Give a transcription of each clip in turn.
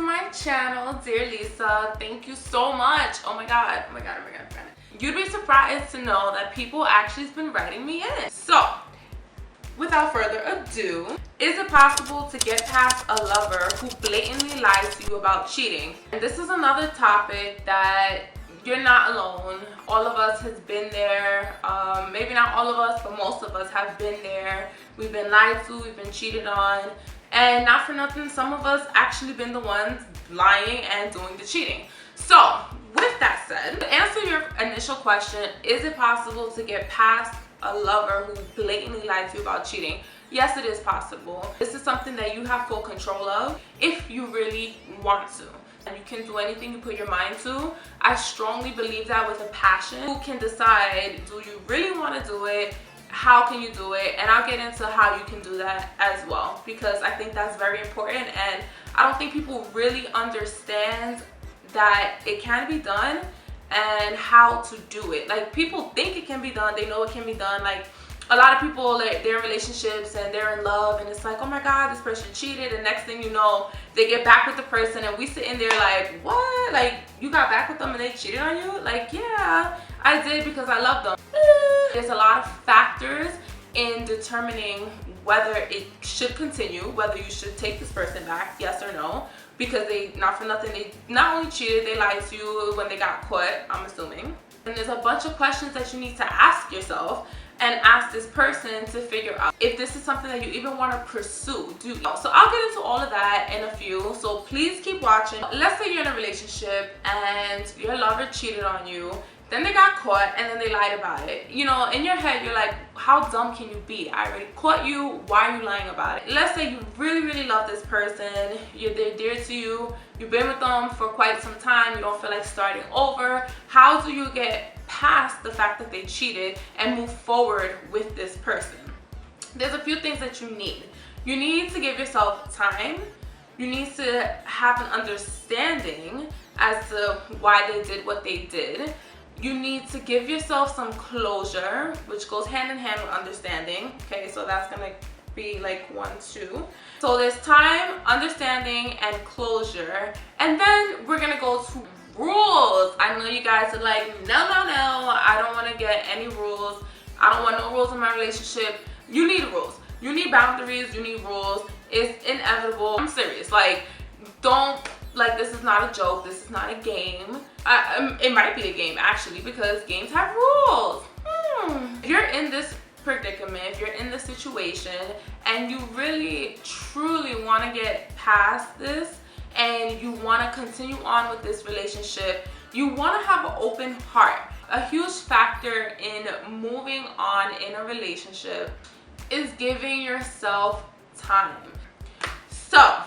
to my channel, dear Leesa. Thank you so much. Oh my god. You'd be surprised to know that people actually have been writing me in. So, without further ado, is it possible to get past a lover who blatantly lies to you about cheating? And this is another topic that you're not alone. All of us has been there. Maybe not all of us, but most of us have been there. We've been lied to, we've been cheated on. And not for nothing, some of us actually been the ones lying and doing the cheating. So, with that said, to answer your initial question, is it possible to get past a lover who blatantly lied to you about cheating? Yes, it is possible. This is something that you have full control of if you really want to. And you can do anything you put your mind to. I strongly believe that with a passion. You can decide, do you really want to do it? How can you do it? And I'll get into how you can do that as well, because I think that's very important, and I don't think people really understand that it can be done and how to do it. Like, people think it can be done, they know it can be done. Like, a lot of people, like, they're in relationships and they're in love, and it's like, oh my god, this person cheated, and next thing you know, they get back with the person, and we sit in there like, what? Like, you got back with them and they cheated on you? Like, yeah, I did because I love them. There's a lot of factors in determining whether it should continue, whether you should take this person back, yes or no, because they, not for nothing, they not only cheated, they lied to you when they got caught, I'm assuming. And there's a bunch of questions that you need to ask yourself and ask this person to figure out if this is something that you even want to pursue. So I'll get into all of that in a few, so please keep watching. Let's say you're in a relationship and your lover cheated on you, then they got caught, and then they lied about it. You know, in your head, you're like, how dumb can you be? I already caught you, why are you lying about it? Let's say you really love this person, they're dear to you, you've been with them for quite some time, you don't feel like starting over. How do you get past the fact that they cheated and move forward with this person? There's a few things that you need. You need to give yourself time. You need to have an understanding as to why they did what they did. You need to give yourself some closure, which goes hand in hand with understanding. Okay, so that's gonna be like 1, 2. So there's time, understanding, and closure. And then we're gonna go to rules. I know you guys are like, no, I don't want to get any rules. I don't want no rules in my relationship. You need rules. You need boundaries. You need rules. It's inevitable. I'm serious. Like, don't, like, this is not a joke. This is not a game. It might be a game, actually, because games have rules. If you're in this predicament, if you're in this situation, and you really, truly want to get past this, and you want to continue on with this relationship, you want to have an open heart. A huge factor in moving on in a relationship is giving yourself time. So,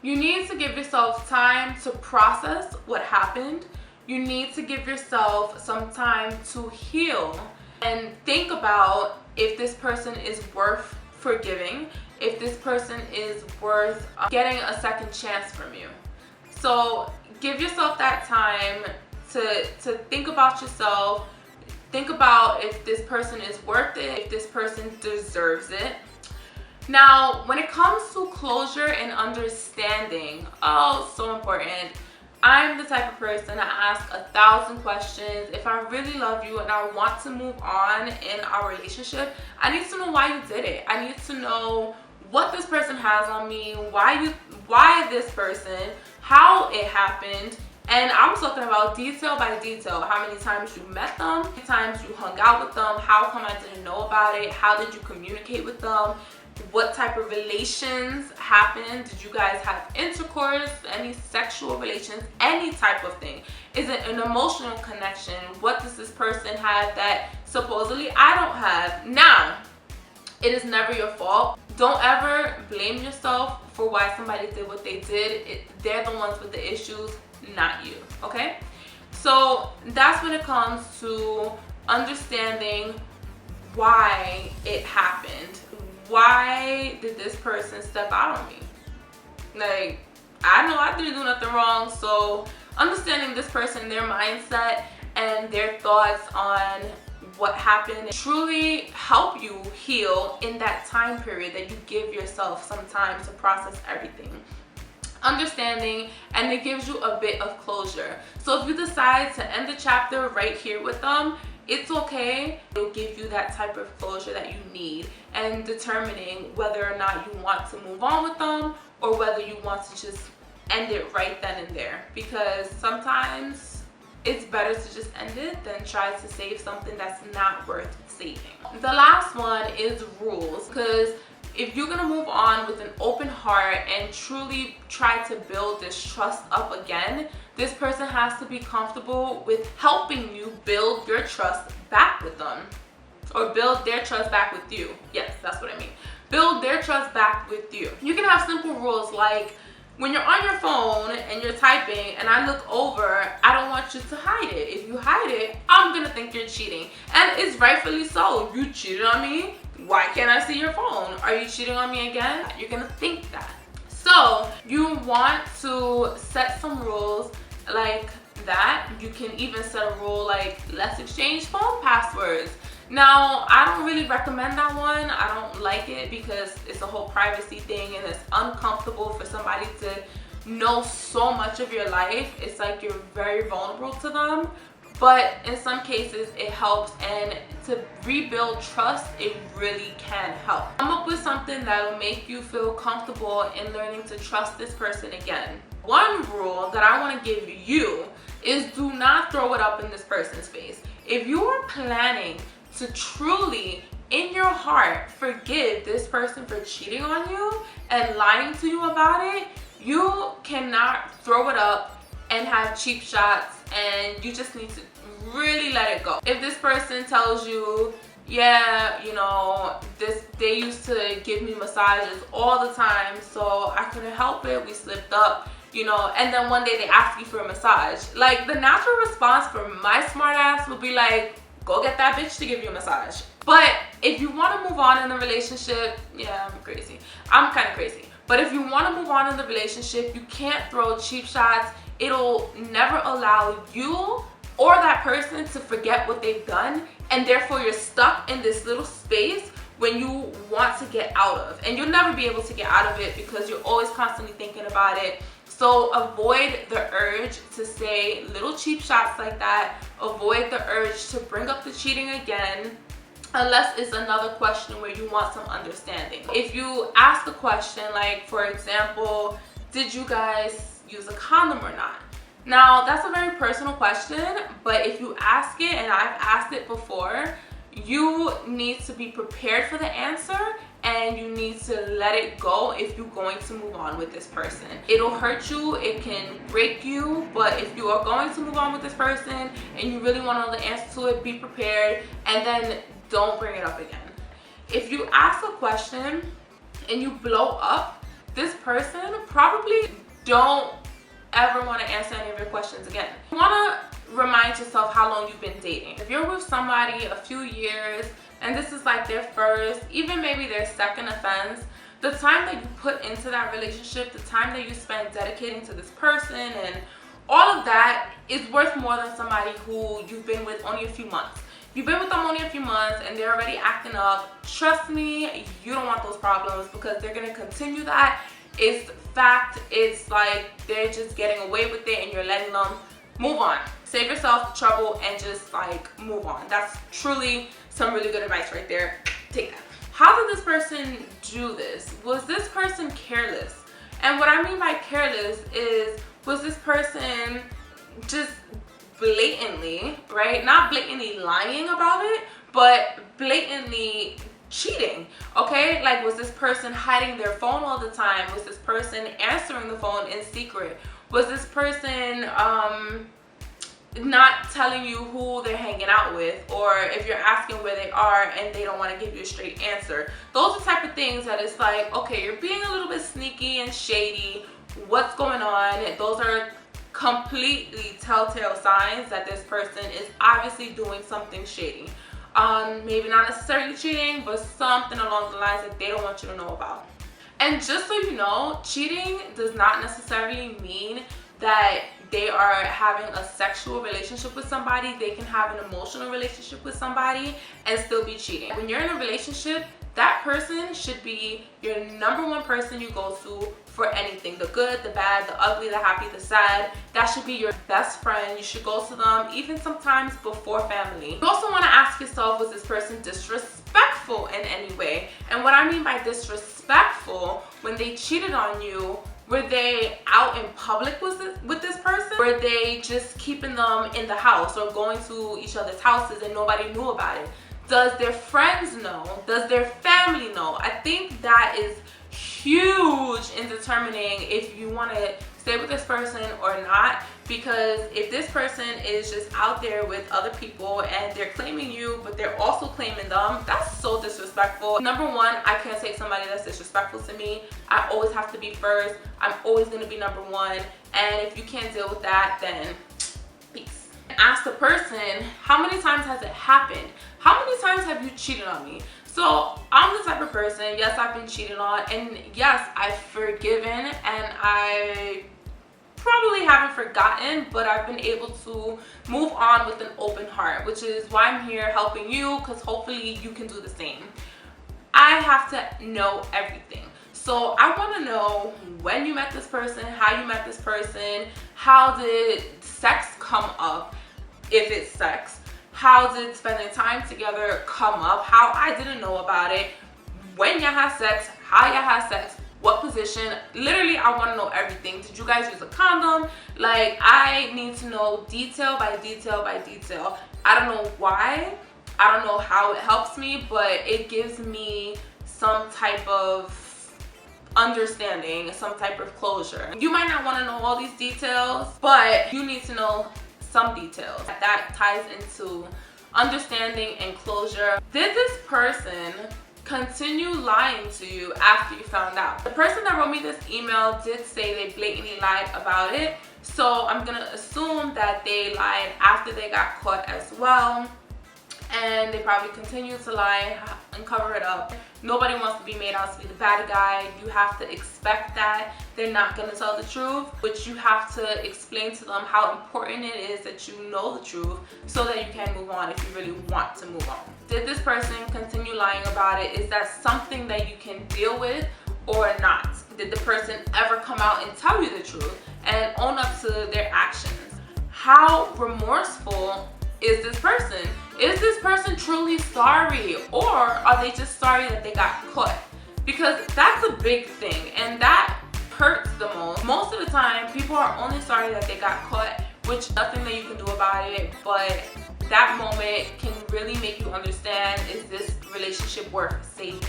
you need to give yourself time to process what happened. You need to give yourself some time to heal and think about if this person is worth forgiving, if this person is worth getting a second chance from you. So give yourself that time to think about yourself, think about if this person is worth it, if this person deserves it. Now, when it comes to closure and understanding, oh, so important. I'm the type of person that asks 1,000 questions. If I really love you and I want to move on in our relationship, I need to know why you did it. I need to know what this person has on me, why this person, how it happened. And I'm talking about detail by detail. How many times you met them, how many times you hung out with them, how come I didn't know about it, how did you communicate with them, what type of relations happened, did you guys have intercourse, any sexual relations, any type of thing. Is it an emotional connection? What does this person have that supposedly I don't have? Now, it is never your fault. Don't ever blame yourself for why somebody did what they did. They're the ones with the issues, not you, okay? So that's when it comes to understanding why it happened. Why did this person step out on me? Like, I know I didn't do nothing wrong, so understanding this person, their mindset, and their thoughts on what happened truly help you heal in that time period that you give yourself some time to process everything. understanding, and it gives you a bit of closure. So if you decide to end the chapter right here with them, it's okay. It'll give you that type of closure that you need, and determining whether or not you want to move on with them or whether you want to just end it right then and there, because sometimes it's better to just end it than try to save something that's not worth saving. The last one is rules, because if you're gonna move on with an open heart and truly try to build this trust up again, this person has to be comfortable with helping you build your trust back with them, or build their trust back with you. Yes, that's what I mean. Build their trust back with you. You can have simple rules like, when you're on your phone and you're typing and I look over, I don't want you to hide it. If you hide it, I'm gonna think you're cheating. And it's rightfully so. You cheated on me. Why can't I see your phone? Are you cheating on me again? You're gonna think that. So you want to set some rules like that. You can even set a rule like, let's exchange phone passwords. Now, I don't really recommend that one. I don't like it because it's a whole privacy thing and it's uncomfortable for somebody to know so much of your life. It's like you're very vulnerable to them. But in some cases it helps, and to rebuild trust, it really can help. Come up with something that'll make you feel comfortable in learning to trust this person again. One rule that I want to give you is, do not throw it up in this person's face. If you are planning to truly, in your heart, forgive this person for cheating on you and lying to you about it, you cannot throw it up and have cheap shots, and you just need to really let it go. If this person tells you, yeah, you know, they used to give me massages all the time, so I couldn't help it, we slipped up, you know, and then one day they ask you for a massage. Like, the natural response for my smart ass would be like, go get that bitch to give you a massage. But if you want to move on in a relationship, yeah, I'm crazy. I'm kind of crazy. But if you want to move on in the relationship, you can't throw cheap shots. It'll never allow you or that person to forget what they've done, and therefore you're stuck in this little space when you want to get out of, and you'll never be able to get out of it because you're always constantly thinking about it. So avoid the urge to say little cheap shots like that. Avoid the urge to bring up the cheating again, unless it's another question where you want some understanding. If you ask a question like, for example, did you guys use a condom or not? Now, that's a very personal question, but if you ask it, and I've asked it before, you need to be prepared for the answer, and you need to let it go if you're going to move on with this person. It'll hurt you, it can break you, but if you are going to move on with this person and you really want to know the answer to it, be prepared, and then don't bring it up again. If you ask a question and you blow up, this person probably don't ever want to answer any of your questions again. You want to remind yourself how long you've been dating. If you're with somebody a few years and this is like their first, even maybe their second offense, the time that you put into that relationship, the time that you spend dedicating to this person and all of that is worth more than somebody who you've been with only a few months. If you've been with them only a few months and they're already acting up, trust me, you don't want those problems, because they're going to continue that. It's fact. It's like they're just getting away with it and you're letting them move on. Save yourself trouble and just like move on. That's truly some really good advice right there. Take that. How did this person do this? Was this person careless? And what I mean by careless is, was this person just blatantly, right? Not blatantly lying about it, but blatantly cheating, okay? Like, was this person hiding their phone all the time? Was this person answering the phone in secret? Was this person not telling you who they're hanging out with, or if you're asking where they are and they don't want to give you a straight answer? Those are the type of things that it's like, okay, you're being a little bit sneaky and shady. What's going on? Those are completely telltale signs that this person is obviously doing something shady. Maybe not necessarily cheating, but something along the lines that they don't want you to know about. And just so you know, cheating does not necessarily mean that they are having a sexual relationship with somebody. They can have an emotional relationship with somebody and still be cheating. When you're in a relationship, that person should be your #1 person you go to for anything. The good, the bad, the ugly, the happy, the sad. That should be your best friend. You should go to them even sometimes before family. You also want to ask yourself, was this person disrespectful in any way? And what I mean by disrespectful, when they cheated on you, were they out in public with this person? Were they just keeping them in the house or going to each other's houses and nobody knew about it? Does their friends know? Does their family know? I think that is huge in determining if you want to stay with this person or not, because if this person is just out there with other people and they're claiming you but they're also claiming them, that's so disrespectful. #1, I can't take somebody that's disrespectful to me. I always have to be first. I'm always going to be #1, and if you can't deal with that, then peace. Ask the person, how many times has it happened? How many times have you cheated on me? So I'm the type of person, yes, I've been cheated on, and yes, I've forgiven, and I probably haven't forgotten, but I've been able to move on with an open heart, which is why I'm here helping you, because hopefully you can do the same. I have to know everything. So I want to know when you met this person, how you met this person, how did sex come up, if it's sex, how did spending time together come up, how I didn't know about it, when y'all had sex, how y'all had sex, what position. Literally, I want to know everything. Did you guys use a condom? Like, I need to know detail by detail by detail. I don't know why, I don't know how it helps me, but it gives me some type of understanding, some type of closure. You might not want to know all these details, but you need to know some details. That ties into understanding and closure. Did this person continue lying to you after you found out? The person that wrote me this email did say they blatantly lied about it, so I'm gonna assume that they lied after they got caught as well, and they probably continue to lie and cover it up. Nobody wants to be made out to be the bad guy. You have to expect that they're not going to tell the truth, but you have to explain to them how important it is that you know the truth so that you can move on if you really want to move on. Did this person continue lying about it? Is that something that you can deal with or not? Did the person ever come out and tell you the truth and own up to their actions? How remorseful is this person? Is this person truly sorry, or are they just sorry that they got caught? Because that's a big thing, and that hurts the most. Most of the time, people are only sorry that they got caught, which nothing that you can do about it, but that moment can really make you understand, is this relationship worth saving?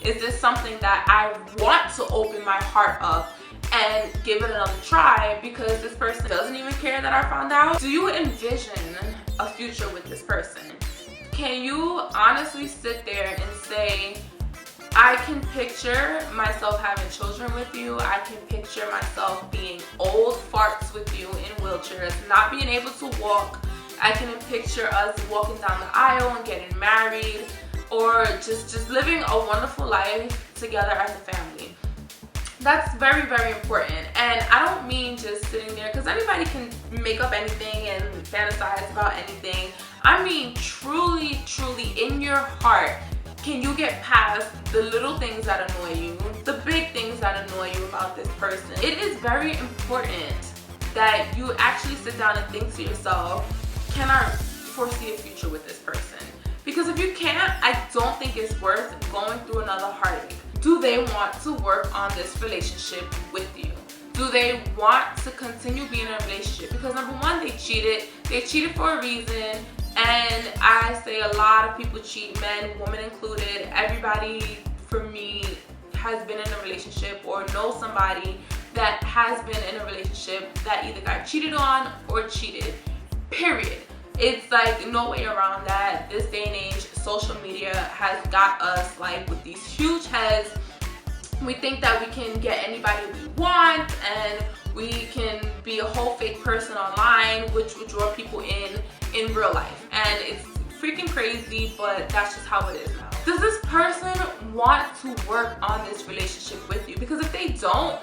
Is this something that I want to open my heart up and give it another try because this person doesn't even care that I found out? Do you envision a future with this person? Can you honestly sit there and say, I can picture myself having children with you, I can picture myself being old farts with you in wheelchairs, not being able to walk, I can picture us walking down the aisle and getting married, or just living a wonderful life together as a family. That's very, very important. And I don't mean just sitting there, because anybody can make up anything and fantasize about anything. I mean truly, truly in your heart, can you get past the little things that annoy you, the big things that annoy you about this person? It is very important that you actually sit down and think to yourself, can I foresee a future with this person? Because if you can't, I don't think it's worth going through another heartache. Do they want to work on this relationship with you? Do they want to continue being in a relationship? Because #1, they cheated. They cheated for a reason. And I say a lot of people cheat, men, women included. Everybody, for me, has been in a relationship or knows somebody that has been in a relationship that either got cheated on or cheated, period. It's like no way around that. This day and age, social media has got us like with these huge heads. We think that we can get anybody we want and we can be a whole fake person online, which would draw people in real life. And it's freaking crazy, but that's just how it is now. Does this person want to work on this relationship with you? Because if they don't,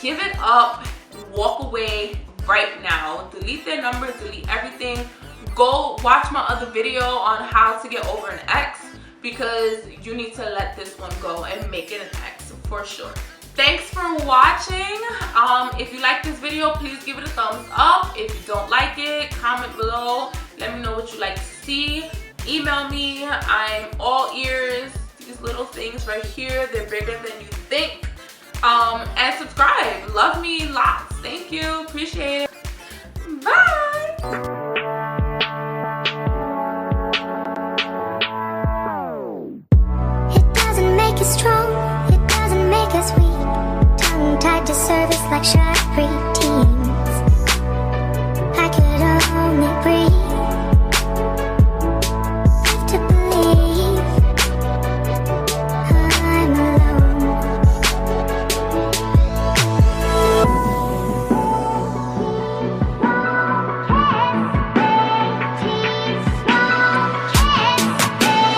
give it up, walk away right now. Delete their number, delete everything. Go watch my other video on how to get over an ex, because you need to let this one go and make it an X for sure. Thanks for watching. If you like this video, please give it a thumbs up. If you don't like it, comment below. Let me know what you'd like to see. Email me. I'm all ears. These little things right here, they're bigger than you think. And subscribe. Love me lots. Thank you. Appreciate it. Bye.